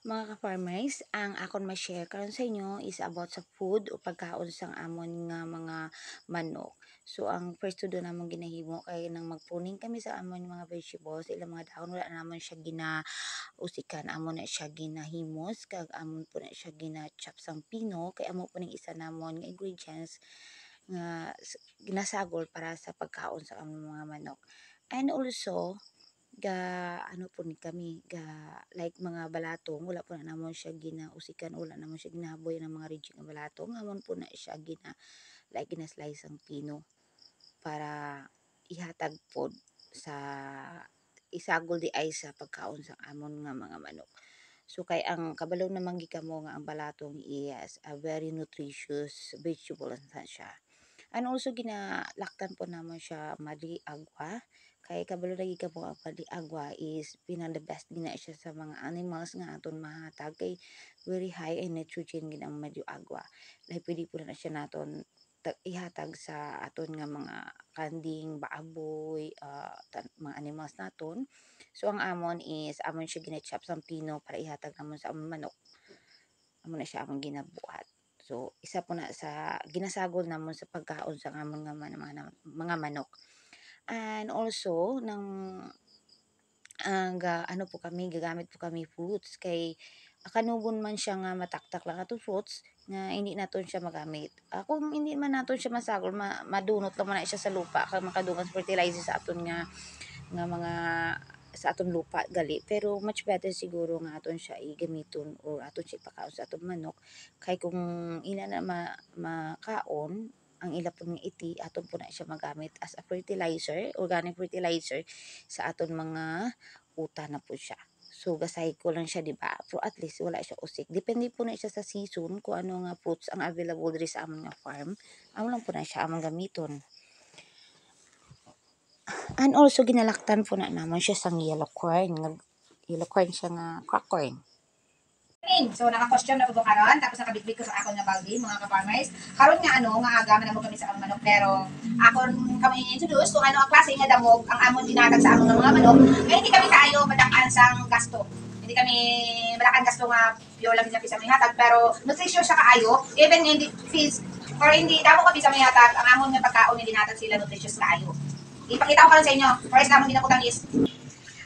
Mga ka-farmers, ang akon ma-share karon sa inyo is about sa food o pagkaon sang amon nga mga manok. So ang first to do namon ginahimo kay nang magpruning kami sa amon mga vegetables, ilang mga dahon wala namon siya ginausikan, amon na siya ginahimos kag amon po na siya gina-chop sang pino kay amo po ning isa namon nga ingredients nga ginasagol para sa pagkaon sa among mga manok. And also ga ano po ni kami ga like mga balatong wala po na namon siya ginausikan, wala namon siya ginahaboy ng mga reject nga balatong, amon po na siya like gina-slice ang pino para ihatag pod sa isagol di ay sa pagkaon sa amon nga mga manok. So kay ang kabalo naman gikamo nga ang balatong is a very nutritious vegetable sa siya. And also ginalaktan po naman siya mali agwa. Kay kabalo lagi ka po ang mali agwa is pinaka the best gina siya sa mga animals nga aton mahatag kay very high in nitrogen gid ang mali agwa. Like pwede po na siya naton ihatag sa aton nga mga kanding, baboy, mga animals naton. So ang amon is amon siya gina-chop sang pino para ihatag namon sa amon manok. Amo na siya among ginabuhat. So isa po na sa ginasagol namon sa pagkaon sa amon nga mga manok. And also nang ano po kami gagamit po kami fruits kay kanugon man siya nga mataktak lang ato fruits nga hindi naton siya magamit. Kung hindi man naton siya masagol madunot lang man na siya sa lupa kay makadugang fertilizer sa aton nga mga sa aton lupa gali, pero much better siguro nga aton siya igamiton or aton siya ipakaon sa aton manok kay kung ina na makaon ang ila po nga iti aton po na siya magamit as a fertilizer, organic fertilizer sa aton mga uta na po siya. So gasay ko lang siya, di ba? Pero at least wala siya usik. Depende po na siya sa season kung ano nga fruits ang available diri sa amon nga farm. Amo lang po na siya among gamiton. And also ginalaktan po na namon siya sang yellow corn. Yellow corn siya nga crack corn. So naka-question na po ko karon tapos nakabitbit ko sa akon nga baldi mga ka-farmers. Karon nga nga aga man mo kami sa among manok pero akon kami introduce kung ano ang klase nga damog ang amon dinatag sa among mga manok. Kaya hindi kami kaayo madakan sang gasto. Hindi kami madakan gasto nga pure lang sa may hatag pero nutritious siya kaayo even hindi fees or hindi damo kami sa may hatag ang amon nga pagkaon ni dinatag sila nutritious kaayo. Ipakita ko karon sa inyo. First namon ginaputang is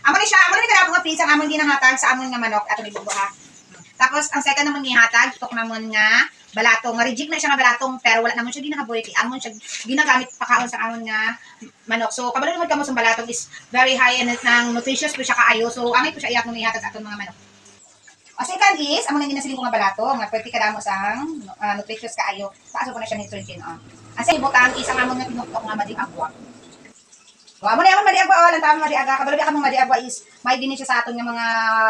amo ni siya, amo ni kanang mga fees ang amon ginahatag sa amon nga manok ato ni bubuha. Tapos, ang second naman nihatag, ito naman nga balatong. Reject na siya nga balatong, pero wala naman siya ginahaboy. Kaya amon siya ginagamit pakaon sa amon nga manok. So, kabalo naman kamo sa balatong is very high in ng nutritious po siya kaayo. So, angay po siya iyak nung nihatag sa aton mga manok. O second is, amon na ginasiling ko nga balatong. Nga pwede kadamo sa nutritious kaayo. Paaso ko na siya nitrogen on. Ang second butang is ang amon nga pinuktok nga madig aqua. Amo na yaman madiagwa lang tama madiaga kabalo ka mong madiagwa is may gini siya sa aton nga mga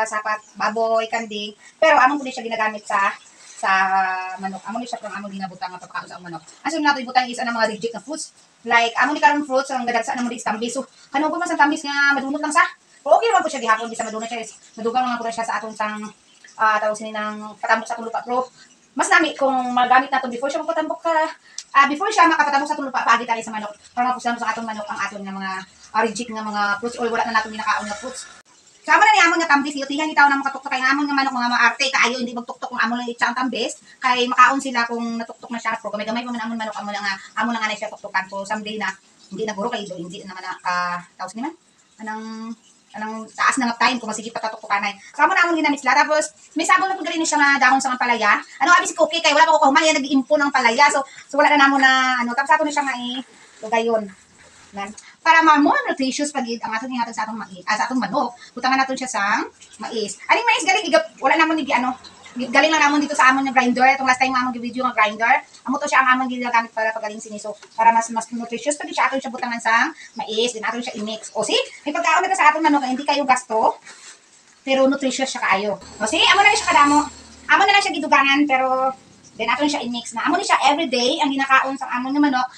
sapat baboy kanding pero amon pud siya ginagamit sa manok amon ni siya pang amon ginabutang nga papakaon sa manok aso nato ibutang is ang mga reject na fruits like amon ni karon fruits ang gadagsa na mo di tambis so kanang man sa tambis nga madunot lang sa pero okay naman po siya gihapon di sa madunot siya madugang naman po siya sa aton sang tawag sini ng patambok sa lupa pero mas nami kung magamit nato before siya magpatambok ka before siya makapatambok sa lupa paagi tayo sa manok para mapuslan sa atong manok ang aton nga mga reject nga mga fruits or wala na nato ginakaon nga fruits. Sama na ni amon nga tambis tihan ni taw na makatuktok kay amon nga manok mga maarte kaayo hindi magtuktok kung amon lang itsa ang tambis kay makaon sila kung natuktok na siya pro kay gamay pa man amon manok amon nga na siya tuktokan so someday na hindi na guro kay hindi naman na taos ni man anang taas na nga time kung masigi patatuktokanay. Sama na amon ginamit sila tapos may sabon na pud rin siya nga dahon sa nga palaya. Ano abis okay kay wala pa ko kahuman nag-iimpo ng palaya so wala na namo na tapos ato na siya nga lugayon. Para ma-more nutritious pag ang aton gihatag sa atong mais, sa atong manok. Butangan naton siya sa mais. Aning mais galing wala namon ni galing lang namon dito sa amon nga grinder. Itong last time amon gi-video nga grinder. Amo to siya ang amon ginagamit para pagaling siniso para mas nutritious pag siya aton siya butangan sa mais, din aton siya i-mix. O see, may pagkaon na sa aton manok hindi kayo gasto pero nutritious siya kaayo. O see, amo na siya kadamo. Amo na lang siya gidugangan pero then aton siya i-mix na. Amo ni siya everyday ang ginakaon sa amon nga manok.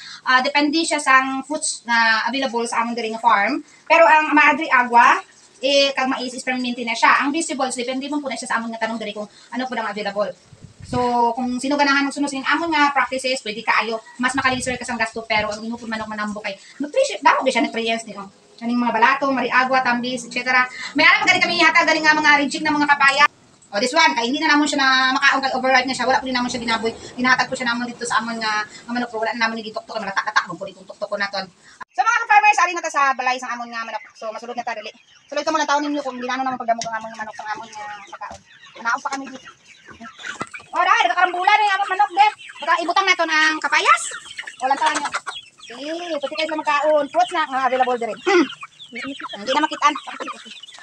Depende siya sa fruits na available sa amon diri nga farm. Pero ang madri agwa kag mais is permanente na siya. Ang vegetables depende mo po na siya sa amon nga tanong diri kung ano po ang available. So kung sino ganahan magsunod sa amon nga practices, pwede kaayo mas makalisir ka sang gasto pero ang imo pud manok manambo kay nutrition damo siya nutrients ni kaning mga balatong, mariagwa, tambis, etc. May alam gani kami yata galing nga mga reject na mga kapaya. O this one, kay hindi na namon siya na makaon kay overripe na siya. Wala po din namon siya ginaboy. Ginatag ko siya namon dito sa amon nga manok ko. Wala na namon ni tok-tok malatak-tatak mo po itong tok-tok ko naton. So mga farmers, ari na ta sa balay sang amon nga manok. So masulod na ta dili. Sulod ka mo lang taon ninyo kung ginano naman pagdamog ang amon nga manok ang amon nga makaon. Naon pa kami dito. O dahil nagkakarambula na yung amon manok de. Baka ibutang naton ang kapayas. Walang taon nyo. Pati kayo na magkaon. Fruits na nga available dire. Hindi na makitaan.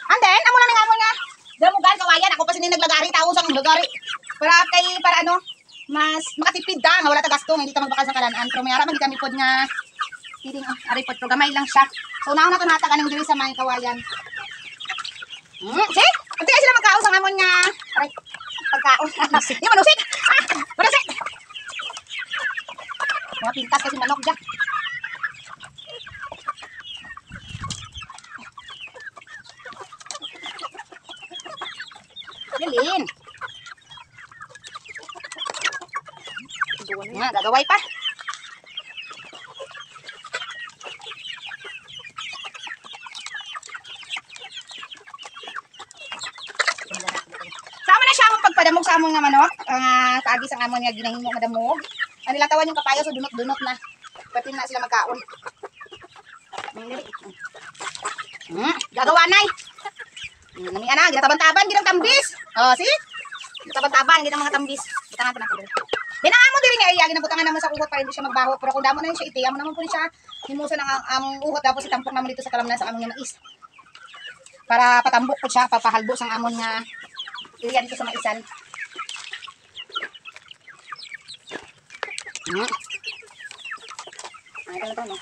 And then, amo na nga amon nga damugan kawayan. Ako pa sinin naglagari tao sang lagari. Para ano, mas makatipid ka nga wala ta gasto nga hindi ka magbakal sa kalanaan. Pero may araman di kami pod nga tiring ari pod gamay lang siya. So nauna to natag anong diri sa mga kawayan. See? Pati kayo sila magkaon sang amon nga aray pagkaon. Di manusik. Manusik. Mga pintas kasi manok diyan. Lilin. Nga, gagaway pa. Sama na siya ang pagpadamog sa amon nga manok. Kaagi sa amon nga ginahimo nga damog. Ang nilatawan yung kapayo so dunot-dunot na. Pati na sila magkaon. Gagawa nay. Nami ana, ginataban-taban ginang tambis. Oh, see? Ginataban-taban ginang mga tambis. Kita nga natin. Dinaamo diri nga iya ginabutangan naman sa uhot para hindi siya magbaho. Pero kung damo na siya iti, amo naman po siya. Himuso nang ang uhot tapos itampok naman dito sa kalamnan sa amon nga mais. Para patambok po siya, papahalbo sang amon nga iliya dito sa maisan. Ay, talaga no.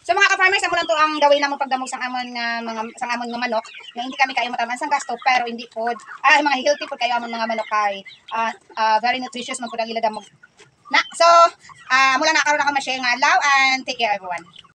So mga ka-farmers, amo lang to ang gawin namo pagdamog sang amon nga manok. Nga hindi kami kayo mataman sang gasto pero hindi pod mga healthy pod kayo amon mga manok kay very nutritious man pod ang ila damog. Na, so mula na karon ako ma-share nga adlaw and take care everyone.